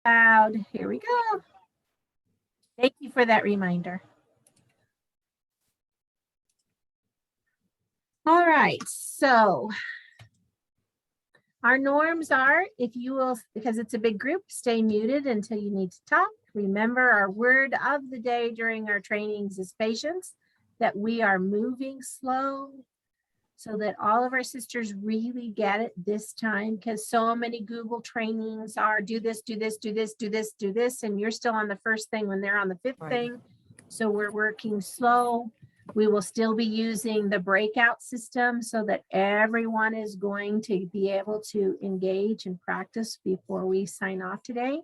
loud. Here we go. Thank you for that reminder. All right, so our norms are, if you will, because it's a big group, stay muted until you need to talk. Remember, our word of the day during our trainings is patience, that we are moving slow so that all of our sisters really get it this time, because so many Google trainings are do this, do this, do this, do this, do this, and you're still on the first thing when they're on the fifth thing. So we're working slow. We will still be using the breakout system so that everyone is going to be able to engage and practice before we sign off today.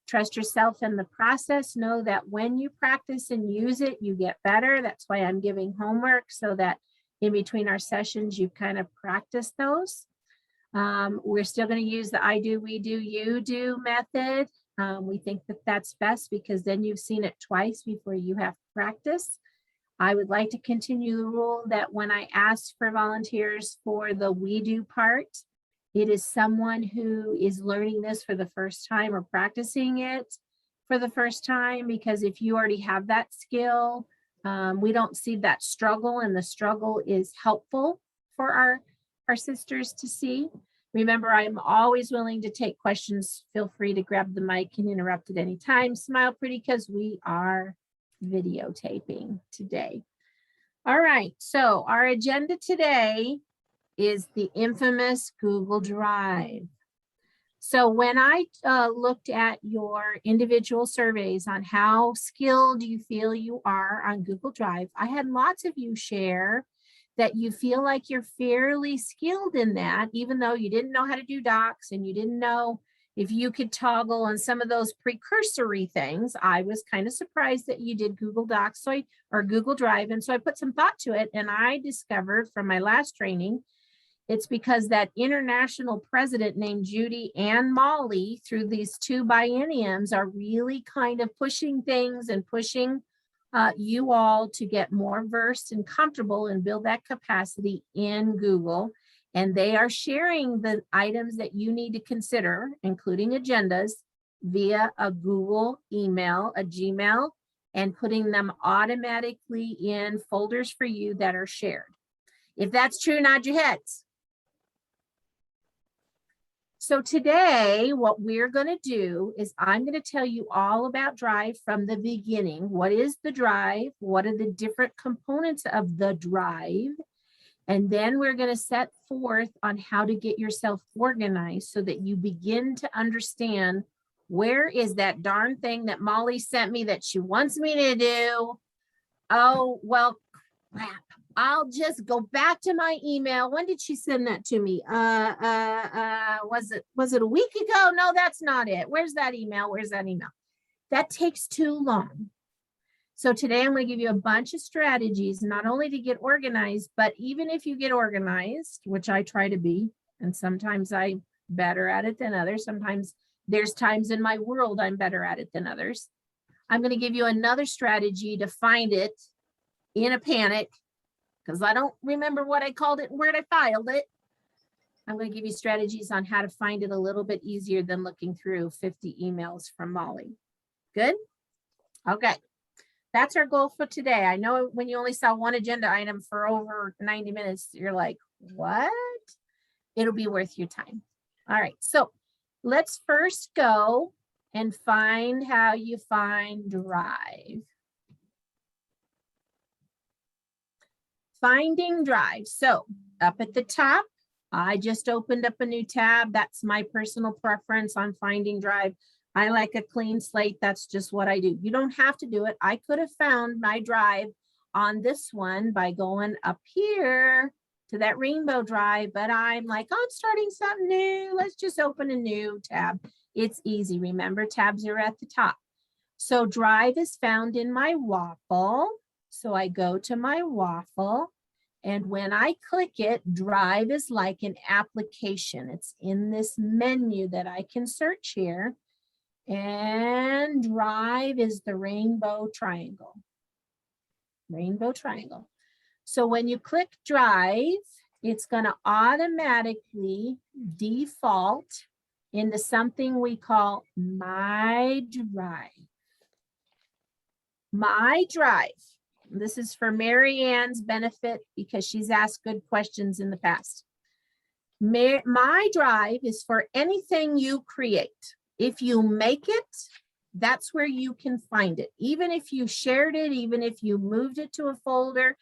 Trust yourself in the process. Know that when you practice and use it, you get better. That's why I'm giving homework so that in between our sessions, you kind of practice those. We're still going to use the I do, we do, you do method. We think that that's best because then you've seen it twice before you have practice. I would like to continue the rule that when I ask for volunteers for the we do part, it is someone who is learning this for the first time or practicing it for the first time, because if you already have that skill, we don't see that struggle, and the struggle is helpful for our sisters to see. Remember, I'm always willing to take questions. Feel free to grab the mic and interrupt at any time. Smile pretty because we are videotaping today. All right, so our agenda today is the infamous Google Drive. So when I looked at your individual surveys on how skilled you feel you are on Google Drive, I had lots of you share that you feel like you're fairly skilled in that, even though you didn't know how to do docs and you didn't know if you could toggle on some of those precursory things. I was kind of surprised that you did Google Docs or Google Drive. And so I put some thought to it, and I discovered from my last training, it's because that international president named Judy and Molly, through these 2 bienniums, are really kind of pushing things and pushing you all to get more versed and comfortable and build that capacity in Google. And they are sharing the items that you need to consider, including agendas, via a Google email, a Gmail, and putting them automatically in folders for you that are shared. If that's true, nod your heads. So today, what we're going to do is I'm going to tell you all about Drive from the beginning. What is the Drive? What are the different components of the Drive? And then we're going to set forth on how to get yourself organized so that you begin to understand where is that darn thing that Molly sent me that she wants me to do. Oh, well, crap. I'll just go back to my email. When did she send that to me? Was it a week ago? No, that's not it. Where's that email? Where's that email? That takes too long. So today I'm going to give you a bunch of strategies, not only to get organized, but even if you get organized, which I try to be, and sometimes I'm better at it than others. Sometimes there's times in my world I'm better at it than others. I'm going to give you another strategy to find it in a panic, because I don't remember what I called it and where I filed it. I'm going to give you strategies on how to find it a little bit easier than looking through 50 emails from Molly. Good? Okay. That's our goal for today. I know when you only saw one agenda item for over 90 minutes, you're like, what? It'll be worth your time. All right. So let's first go and find how you find Drive. Finding Drive. So up at the top, I just opened up a new tab. That's my personal preference on Finding Drive. I like a clean slate. That's just what I do. You don't have to do it. I could have found my Drive on this one by going up here to that rainbow Drive, but I'm like, I'm starting something new. Let's just open a new tab. It's easy. Remember, tabs are at the top. So Drive is found in my waffle. So I go to my waffle, and when I click it, Drive is like an application. It's in this menu that I can search here, and Drive is the rainbow triangle. Rainbow triangle. So when you click Drive, it's going to automatically default into something we call My Drive. My Drive. This is for Mary Ann's benefit because she's asked good questions in the past. My Drive is for anything you create. If you make it, that's where you can find it. Even if you shared it, even if you moved it to a folder,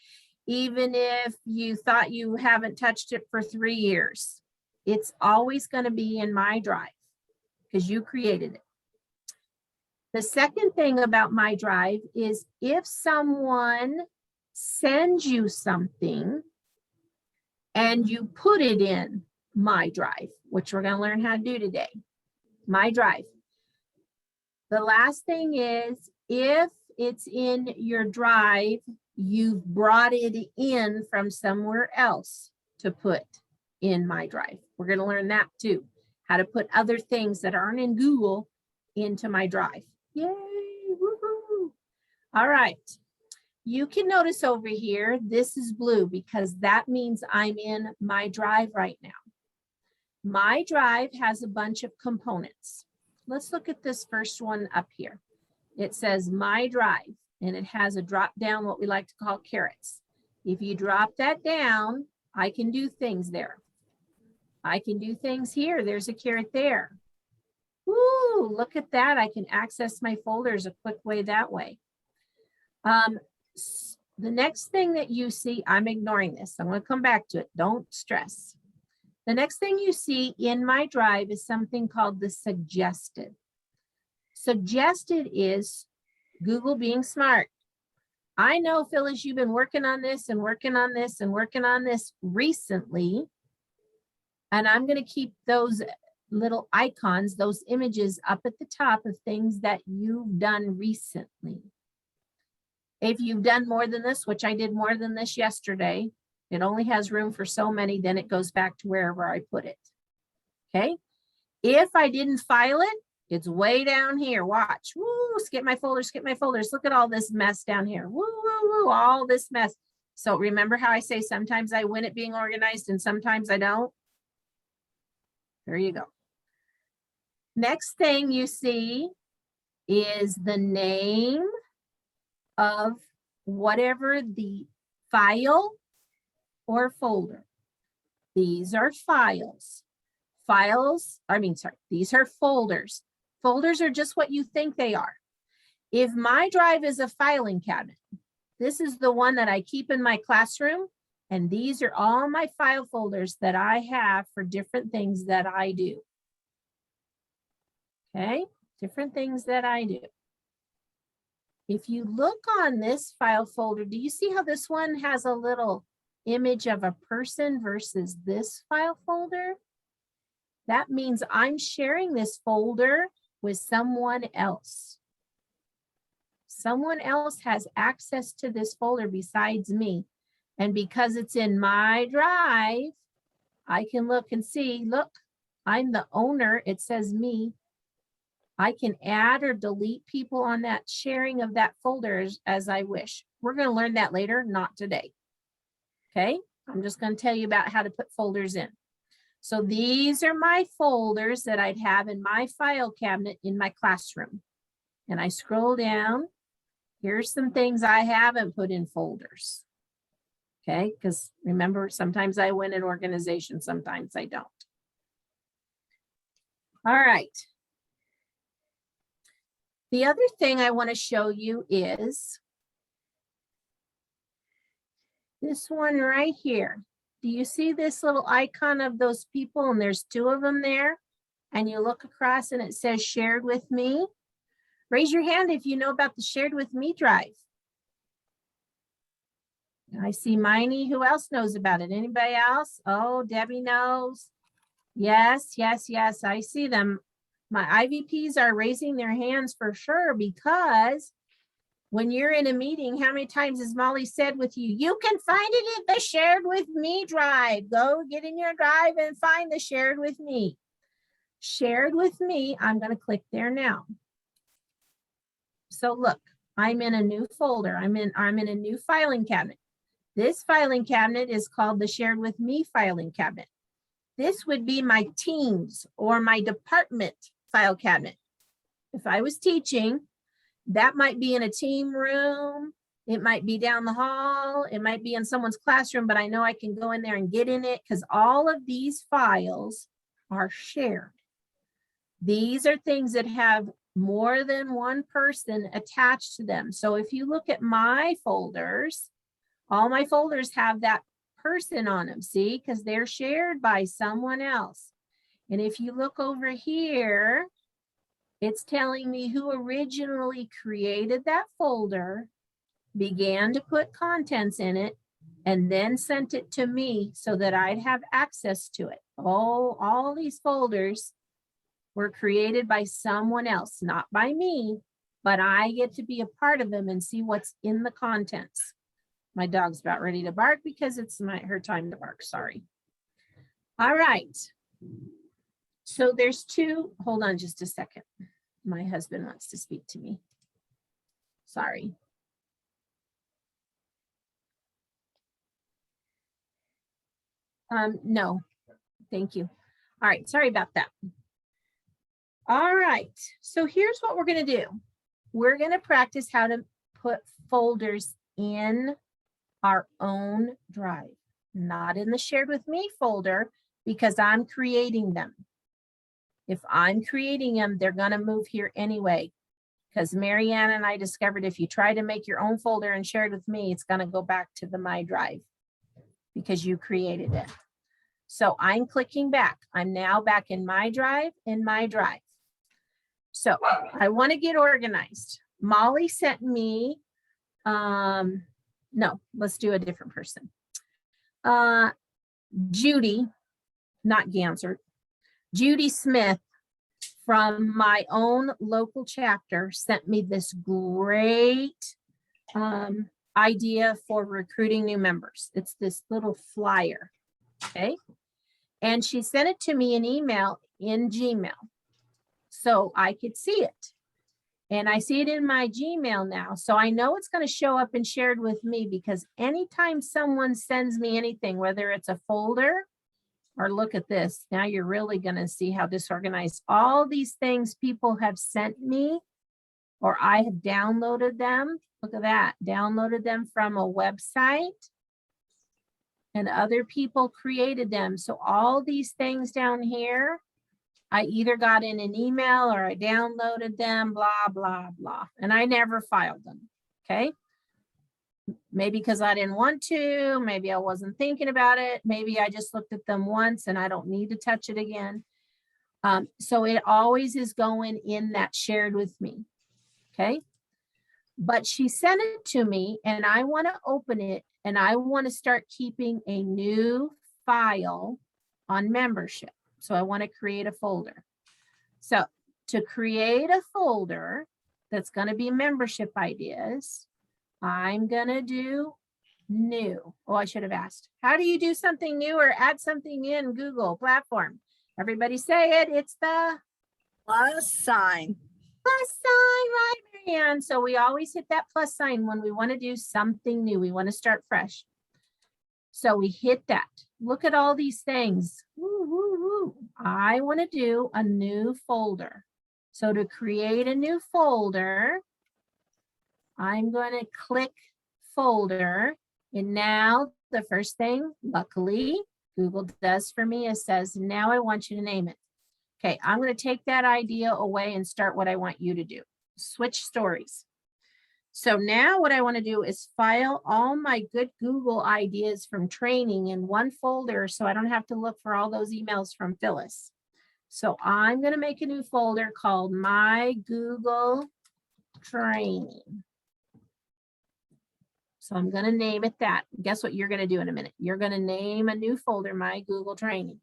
even if you thought you haven't touched it for 3 years, it's always going to be in My Drive because you created it. The second thing about My Drive is if someone sends you something and you put it in My Drive, which we're going to learn how to do today, My Drive. The last thing is if it's in your drive, you've brought it in from somewhere else to put in My Drive. We're going to learn that too, how to put other things that aren't in Google into My Drive. Yay, woohoo. All right. You can notice over here, this is blue because that means I'm in My Drive right now. My Drive has a bunch of components. Let's look at this first one up here. It says My Drive, and it has a drop down, what we like to call carrots. If you drop that down, I can do things there. I can do things here. There's a carrot there. Ooh, look at that. I can access my folders a quick way that way. The next thing that you see, I'm ignoring this. I'm going to come back to it. Don't stress. The next thing you see in My Drive is something called the suggested. Suggested is Google being smart. I know, Phyllis, you've been working on this and working on this and working on this recently. And I'm going to keep those little icons, those images up at the top of things that you've done recently. If you've done more than this, which I did more than this yesterday, it only has room for so many, then it goes back to wherever I put it. Okay. If I didn't file it, it's way down here. Watch. Woo, skip my folders, skip my folders. Look at all this mess down here. Woo, woo, woo, all this mess. So remember how I say sometimes I win at being organized and sometimes I don't? There you go. Next thing you see is the name of whatever the file or folder. These are files. These are folders. Folders are just what you think they are. If My Drive is a filing cabinet, this is the one that I keep in my classroom, and these are all my file folders that I have for different things that I do. Okay, different things that I do. If you look on this file folder, do you see how this one has a little image of a person versus this file folder? That means I'm sharing this folder with someone else. Someone else has access to this folder besides me. And because it's in My Drive, I can look and see, look, I'm the owner. It says me. I can add or delete people on that sharing of that folder as I wish. We're going to learn that later, not today. Okay, I'm just going to tell you about how to put folders in. So these are my folders that I'd have in my file cabinet in my classroom. And I scroll down. Here's some things I haven't put in folders. Okay, because remember, sometimes I win at organization, sometimes I don't. All right. The other thing I want to show you is this one right here. Do you see this little icon of those people? And there's 2 of them there. And you look across and it says shared with me. Raise your hand if you know about the shared with me drive. I see Miney. Who else knows about it? Anybody else? Oh, Debbie knows. Yes, yes, yes. I see them. My IVPs are raising their hands for sure, because when you're in a meeting, how many times has Molly said with you, you can find it in the shared with me drive. Go get in your drive and find the shared with me. Shared with me, I'm going to click there now. So look, I'm in a new folder. I'm in a new filing cabinet. This filing cabinet is called the shared with me filing cabinet. This would be my teams or my department file cabinet. If I was teaching, that might be in a team room. It might be down the hall. It might be in someone's classroom, but I know I can go in there and get in it because all of these files are shared. These are things that have more than one person attached to them. So if you look at my folders, all my folders have that person on them, see, because they're shared by someone else. And if you look over here, it's telling me who originally created that folder, began to put contents in it, and then sent it to me so that I'd have access to it. Oh, all these folders were created by someone else, not by me, but I get to be a part of them and see what's in the contents. My dog's about ready to bark because it's her time to bark, sorry. All right. So there's two, hold on just a second. My husband wants to speak to me. Sorry. No, thank you. All right, sorry about that. All right, so here's what we're gonna do. We're gonna practice how to put folders in our own drive, not in the shared with me folder, because I'm creating them. If I'm creating them, they're gonna move here anyway, because Marianne and I discovered if you try to make your own folder and share it with me, it's gonna go back to the My Drive because you created it. So I'm clicking back. I'm now back in My Drive, So I want to get organized. Molly sent me, no, let's do a different person. Judy, not Gansert, Judy Smith from my own local chapter sent me this great idea for recruiting new members. It's this little flyer, okay? And she sent it to me in email in Gmail so I could see it. And I see it in my Gmail now. So I know it's going to show up and shared with me because anytime someone sends me anything, whether it's a folder or look at this, now you're really going to see how disorganized all these things people have sent me or I have downloaded them. Look at that, downloaded them from a website and other people created them. So all these things down here, I either got in an email or I downloaded them, blah, blah, blah. And I never filed them, okay? Maybe because I didn't want to, maybe I wasn't thinking about it. Maybe I just looked at them once and I don't need to touch it again. So it always is going in that shared with me, okay? But she sent it to me and I want to open it and I want to start keeping a new file on membership. So I want to create a folder. So to create a folder that's going to be membership ideas, I'm going to do new. Oh, I should have asked. How do you do something new or add something in Google platform? Everybody say it. It's the plus sign. Plus sign, right, Marianne? So we always hit that plus sign when we want to do something new. We want to start fresh. So we hit that. Look at all these things. Woo, woo, woo. I want to do a new folder. So to create a new folder, I'm going to click folder. And now the first thing, luckily, Google does for me is says, now I want you to name it. Okay, I'm going to take that idea away and start what I want you to do. Switch stories. So now what I want to do is file all my good Google ideas from training in one folder so I don't have to look for all those emails from Phyllis. So I'm going to make a new folder called My Google Training. So I'm going to name it that. Guess what you're going to do in a minute? You're going to name a new folder, My Google Training.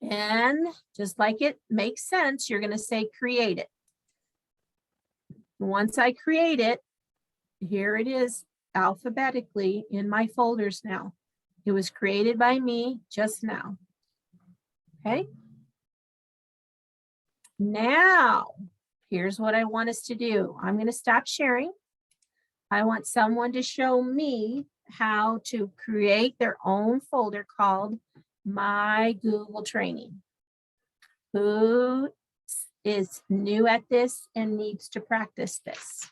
And just like it makes sense, you're going to say create it. Once I create it, here it is alphabetically in my folders now. It was created by me just now. Okay. Now, here's what I want us to do. I'm going to stop sharing. I want someone to show me how to create their own folder called My Google Training. Who is new at this and needs to practice this?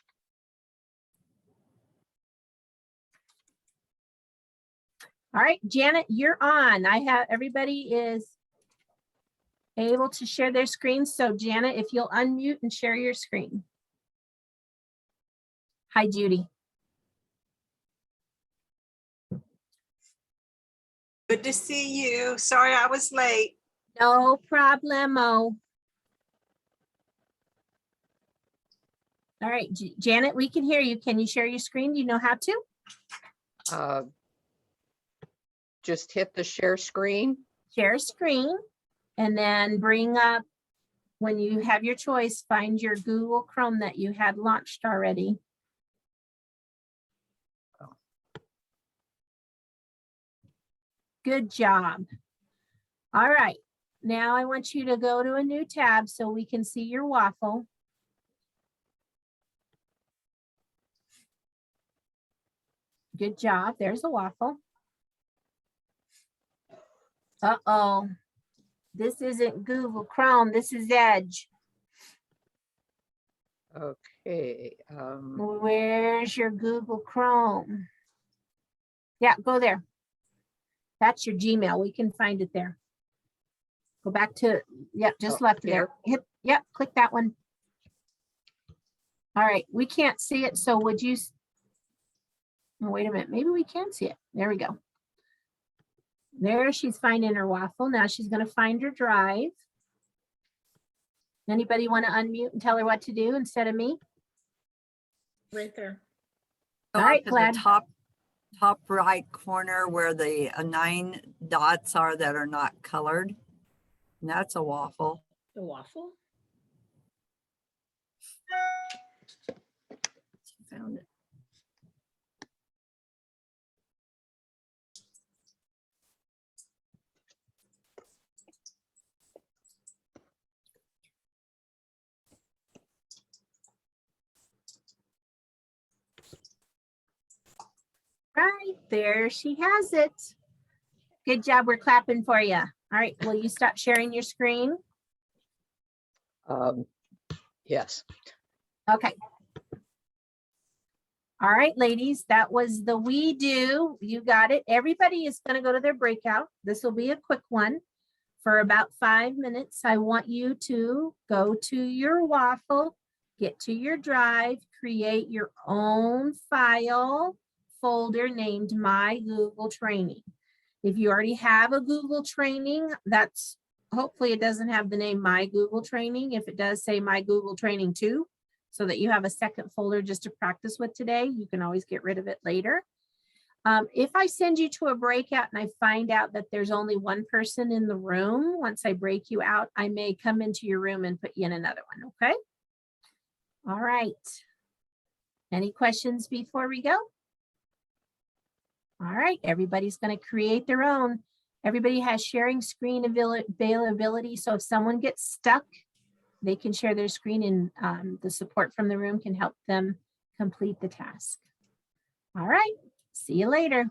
All right, Janet, you're on. I have, everybody is able to share their screen. So Janet, if you'll unmute and share your screen. Hi, Judy. Good to see you. Sorry I was late. No problemo. All right, Janet, we can hear you. Can you share your screen? Do you know how to? Just hit the share screen. Share screen and then bring up, when you have your choice, find your Google Chrome that you had launched already. Good job. All right, now I want you to go to a new tab so we can see your waffle. Good job, there's a waffle. Uh-oh, this isn't Google Chrome, this is Edge. Okay. Where's your Google Chrome? Yeah, go there. That's your Gmail. We can find it there. Go back to, yep, just Oh, left there. there. Hit, yep, click that one. All right, we can't see it, so would you, oh, wait a minute, maybe we can see it. There we go. There, she's finding her waffle. Now she's gonna find her drive. Anybody want to unmute and tell her what to do instead of me? Right there. All right, Up in Glad. the top right corner where the 9 dots are that are not colored. And that's a waffle. The waffle? Found it. Right, there she has it. Good job, we're clapping for you. All right, will you stop sharing your screen? Yes. Okay. All right, ladies, that was the we do. You got it. Everybody is going to go to their breakout. This will be a quick one for about 5 minutes. I want you to go to your waffle, get to your drive, create your own file folder named My Google Training. If you already have a Google Training, that's hopefully it doesn't have the name My Google Training. If it does, say My Google Training 2, so that you have a second folder just to practice with today. You can always get rid of it later. If I send you to a breakout and I find out that there's only one person in the room, once I break you out, I may come into your room and put you in another one, okay? All right. Any questions before we go? All right, everybody's going to create their own. Everybody has sharing screen availability, so if someone gets stuck, they can share their screen and the support from the room can help them complete the task. All right, see you later.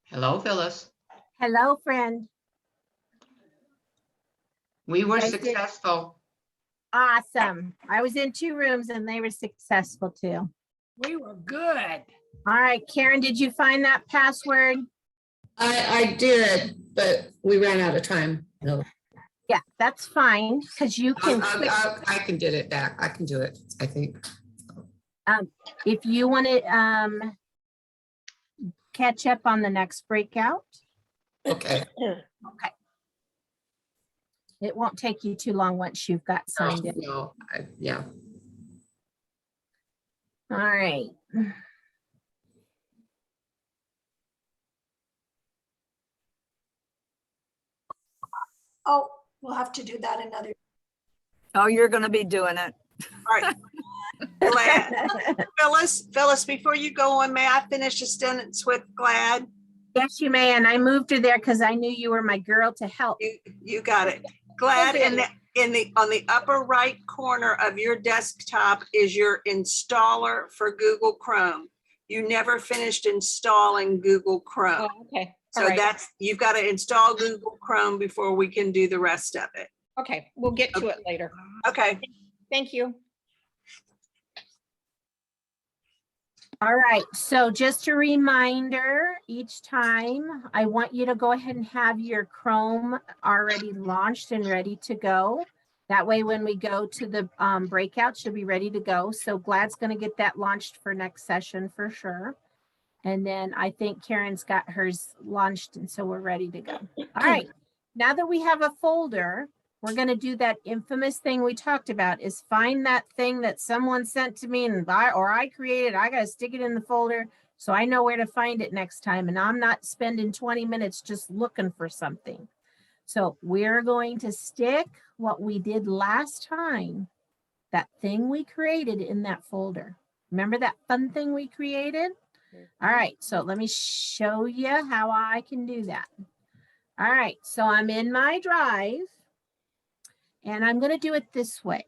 Hello, Phyllis. Hello, friend. We were guys did- successful. Awesome. I was in 2 rooms and they were successful too. We were good. All right, Karen, did you find that password? I did, but we ran out of time. No, Yeah, that's fine, because you can click, I can get it back. I can do it, I think. if you want to catch up on the next breakout. Okay. It won't take you too long once you've got signed in. No, yeah. All right. Oh, we'll have to do that another. Oh, you're gonna be doing it. All right. Glad. Phyllis, before you go on, may I finish a sentence with Glad? Yes, you may. And I moved her there because I knew you were my girl to help. You got it. Glad Okay. on the upper right corner of your desktop is your installer for Google Chrome. You never finished installing Google Chrome. Oh, okay. All So right. you've got to install Google Chrome before we can do the rest of it. Okay, we'll get to it later. Okay. Thank you. All right, so just a reminder, each time I want you to go ahead and have your Chrome already launched and ready to go. That way, when we go to the breakout, she'll be ready to go. So Glad's going to get that launched for next session for sure. And then I think Karen's got hers launched, and so we're ready to go. All right, now that we have a folder, we're going to do that infamous thing we talked about, is find that thing that someone sent to me and I created. I got to stick it in the folder so I know where to find it next time. And I'm not spending 20 minutes just looking for something. So we're going to stick what we did last time, that thing we created, in that folder. Remember that fun thing we created? All right, so let me show you how I can do that. All right, so I'm in my drive. And I'm going to do it this way.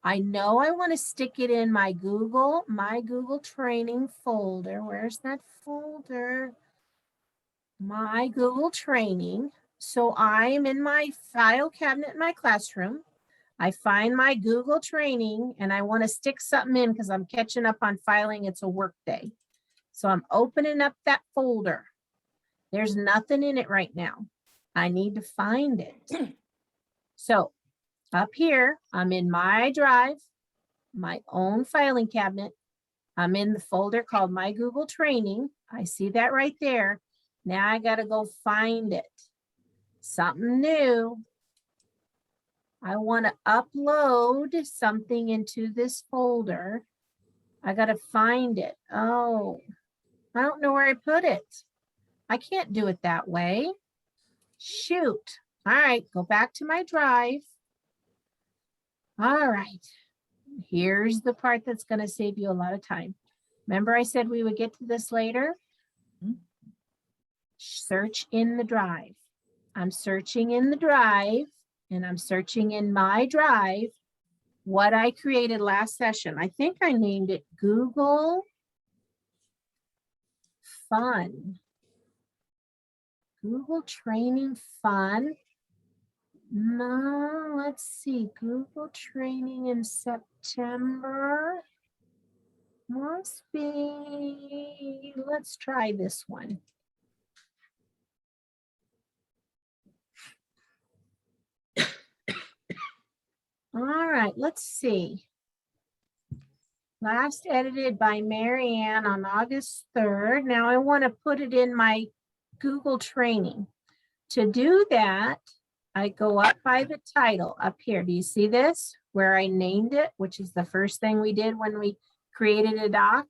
I know I want to stick it in my Google training folder. Where's that folder? My Google training. So I am in my file cabinet in my classroom. I find my Google training and I want to stick something in because I'm catching up on filing. It's a work day. So I'm opening up that folder. There's nothing in it right now. I need to find it. So up here, I'm in my drive, my own filing cabinet. I'm in the folder called My Google Training. I see that right there. Now I got to go find it. Something new. I want to upload something into this folder. I got to find it. Oh, I don't know where I put it. I can't do it that way. Shoot. All right, go back to my drive. All right, here's the part that's going to save you a lot of time. Remember I said we would get to this later? Search in the drive. I'm searching in the drive and I'm searching in my drive what I created last session. I think I named it Google Fun. Google Training Fun. No, let's see, Google training in September. Must be, let's try this one. All right, let's see. Last edited by Marianne on August 3rd. Now I want to put it in my Google training. To do that, I go up by the title up here. Do you see this? Where I named it, which is the first thing we did when we created a doc.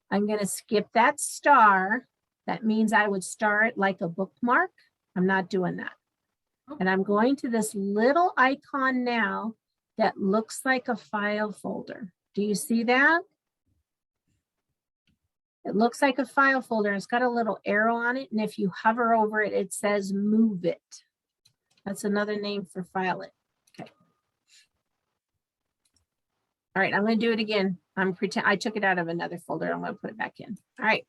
I'm going to skip that star. That means I would star it like a bookmark. I'm not doing that. And I'm going to this little icon now that looks like a file folder. Do you see that? It looks like a file folder. It's got a little arrow on it. And if you hover over it, it says move it. That's another name for file it. Okay. All right, I'm going to do it again. I took it out of another folder. I'm going to put it back in. All right,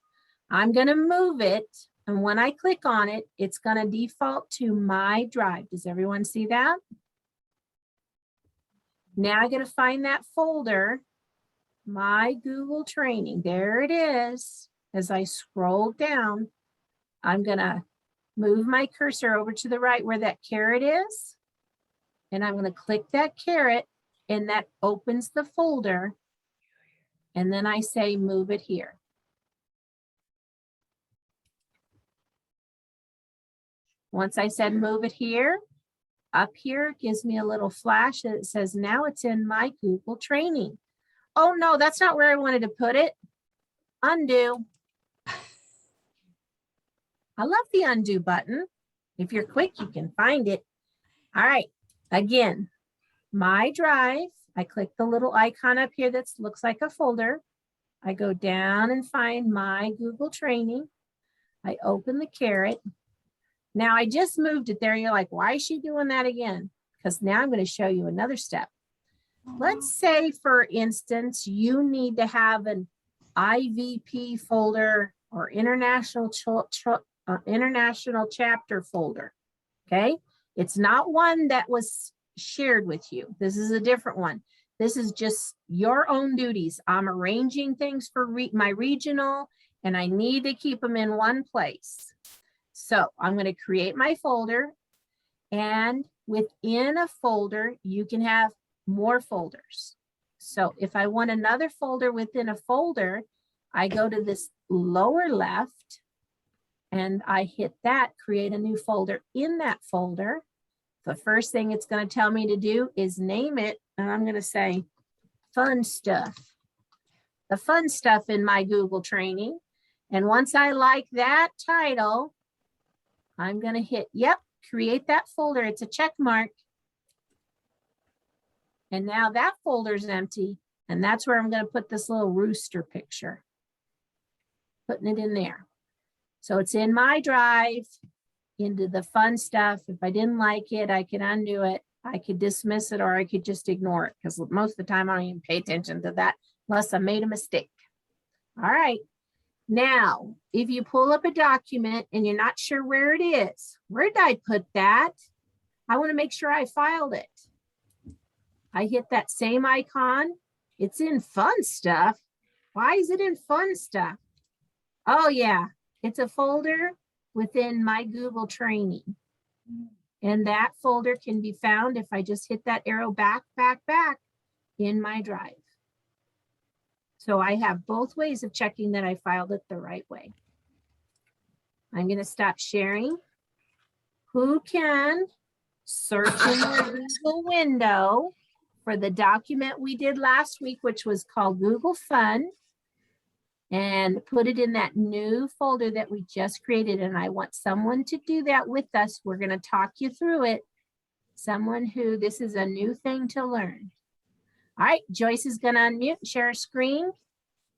I'm going to move it And when I click on it, it's going to default to my drive. Does everyone see that? Now I got to find that folder, my Google training. There it is. As I scroll down, I'm going to move my cursor over to the right where that caret is. And I'm going to click that caret and that opens the folder. And then I say, move it here. Once I said move it here, up here it gives me a little flash that says now it's in my Google training. Oh no, that's not where I wanted to put it. Undo. I love the undo button. If you're quick, you can find it. All right, again, my drive. I click the little icon up here that looks like a folder. I go down and find my Google training. I open the caret. Now I just moved it there. You're like, why is she doing that again? Because now I'm going to show you another step. Let's say, for instance, you need to have an IVP folder or international chapter folder. Okay. It's not one that was shared with you. This is a different one. This is just your own duties. I'm arranging things for my regional, and I need to keep them in one place. So I'm going to create my folder, and within a folder, you can have more folders. So if I want another folder within a folder, I go to this lower left and I hit that, create a new folder in that folder. The first thing it's going to tell me to do is name it. And I'm going to say fun stuff. The fun stuff in my Google training. And once I like that title, I'm going to hit, yep, create that folder. It's a check mark. And now that folder is empty. And that's where I'm going to put this little rooster picture. Putting it in there. So it's in my drive, into the fun stuff. If I didn't like it, I could undo it. I could dismiss it, or I could just ignore it, because most of the time I don't even pay attention to that unless I made a mistake. All right. Now, if you pull up a document and you're not sure where it is, where did I put that? I want to make sure I filed it. I hit that same icon. It's in fun stuff. Why is it in fun stuff? Oh yeah, it's a folder within my Google training. And that folder can be found if I just hit that arrow back in my drive. So I have both ways of checking that I filed it the right way. I'm going to stop sharing. Who can search in the Google window for the document we did last week, which was called Google Fun, and put it in that new folder that we just created? And I want someone to do that with us. We're going to talk you through it. Someone who, this is a new thing to learn. All right, Joyce is going to unmute and share a screen,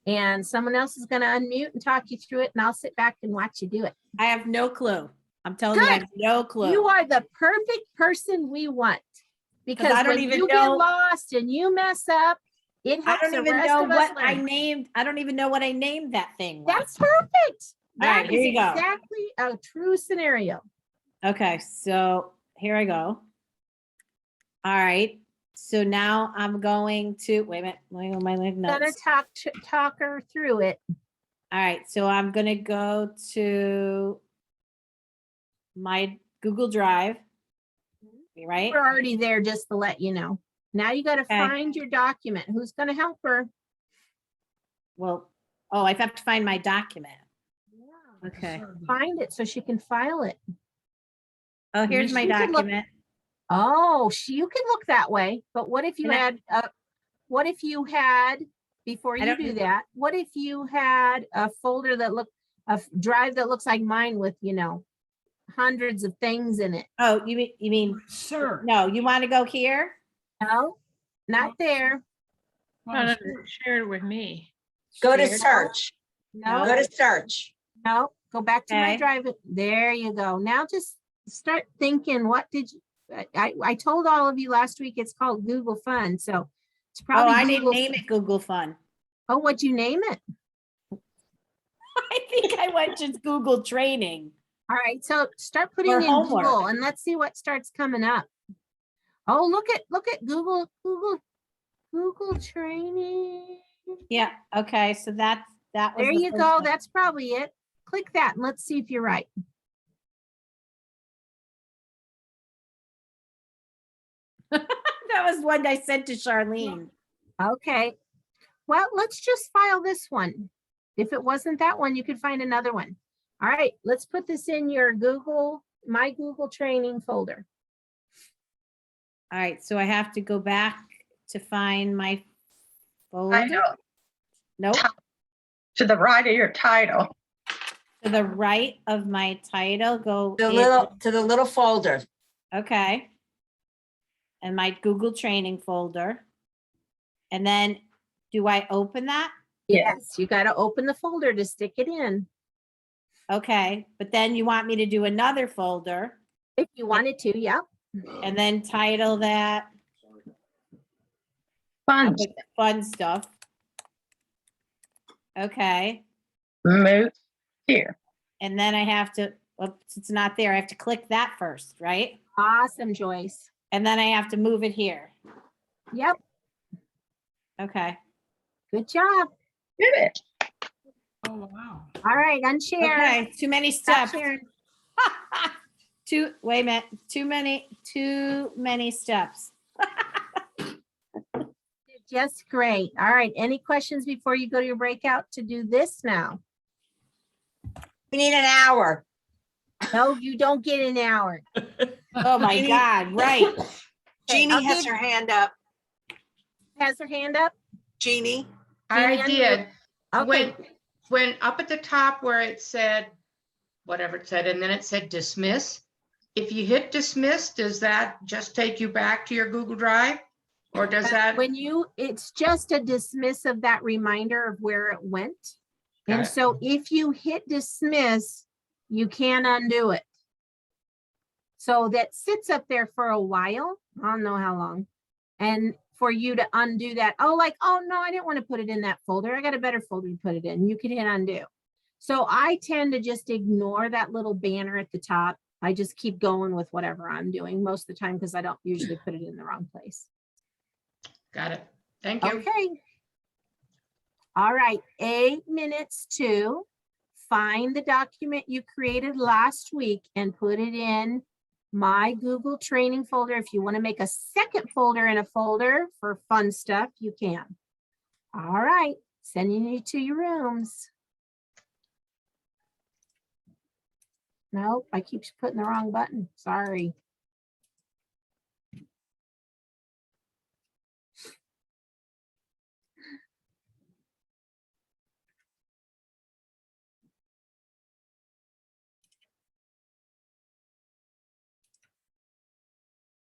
and someone else is going to unmute and talk you through it, and I'll sit back and watch you do it. I have no clue. I'm telling you, I have no clue. You are the perfect person we want, because I don't when even you know- get lost and you mess up, it I helps don't the even rest know of us what I learn. named. I don't even know what I named that thing. That's perfect. All right, That here is you go. exactly a true scenario. Okay, so here I go. All right. So now I'm going to, wait a minute, let me go to my link Gonna notes. talk her through it. All right, so I'm gonna go to my Google Drive. Right? We're already there, just to let you know. Now you got to Okay. find your document. Who's going to help her? Well, oh, I have to find my document. Okay. Find it so she can file it. Oh, here's my You can look- document. Oh, you can look that way, but what if you And had, before I you don't- do that, what if you had a folder that drive that looks like mine with, hundreds of things in it? Oh, you mean, Sir. no, you want to go here? No, not there. Share it with me. Go to Shared? search. No, Go to search. no, go back to my Okay. drive. There you go. Now just start thinking, what did you, I told all of you last week, it's called Google Fun. So it's Oh, probably. I didn't Google- name it Google Fun. Oh, what'd you name it? I think I I went just Google training. All right, so start putting Or in homework. Google and let's see what starts coming up. Oh, look at Google training. Yeah, okay, so that was. There the you first go. one. That's probably it. Click that and let's see if you're right. That was one I sent to Charlene. Okay. Well, let's just file this one. If it wasn't that one, you could find another one. All right, let's put this in your my Google training folder. All right, so I have to go back to find my folder. Title, Nope, to the right of your title. to the right of my title, go. The in- little folder. Okay. And my Google training folder. And then, do I open that? Yes, you got to open the folder to stick it in. Okay, but then you want me to do another folder If you wanted to, yeah. and then title that Fun. with fun stuff. Okay, Move here. and then I have to, oops, it's not there. I have to click that first, right? Awesome, Joyce. And then I have to move it here. Yep, Okay. good job. Did it. Oh, wow. All right, unshare. Okay, too many Stop steps. sharing. Wait a minute, too many steps. Just great. All right, any questions before you go to your breakout to do this now? We need an hour. No, you don't get an hour. Oh my Jeannie- God, right. Jeannie I'll has give- her hand up. Has her hand up? Jeannie, Jeannie, I did. Okay, When up at the top where it said, whatever it said, and then it said dismiss. If you hit dismiss, does that just take you back to your Google Drive? Or does that? it's just a dismiss of that reminder of where it went. Got And it. so if you hit dismiss, you can undo it. So that sits up there for a while. I don't know how long. And for you to undo that, oh no, I didn't want to put it in that folder. I got a better folder to put it in. You can hit undo. So I tend to just ignore that little banner at the top. I just keep going with whatever I'm doing most of the time because I don't usually put it in the wrong place. Got it. Thank you. Okay. All right, 8 minutes to find the document you created last week and put it in my Google training folder. If you want to make a second folder in a folder for fun stuff, you can. All right, sending you to your rooms. Nope, I keep putting the wrong button. Sorry.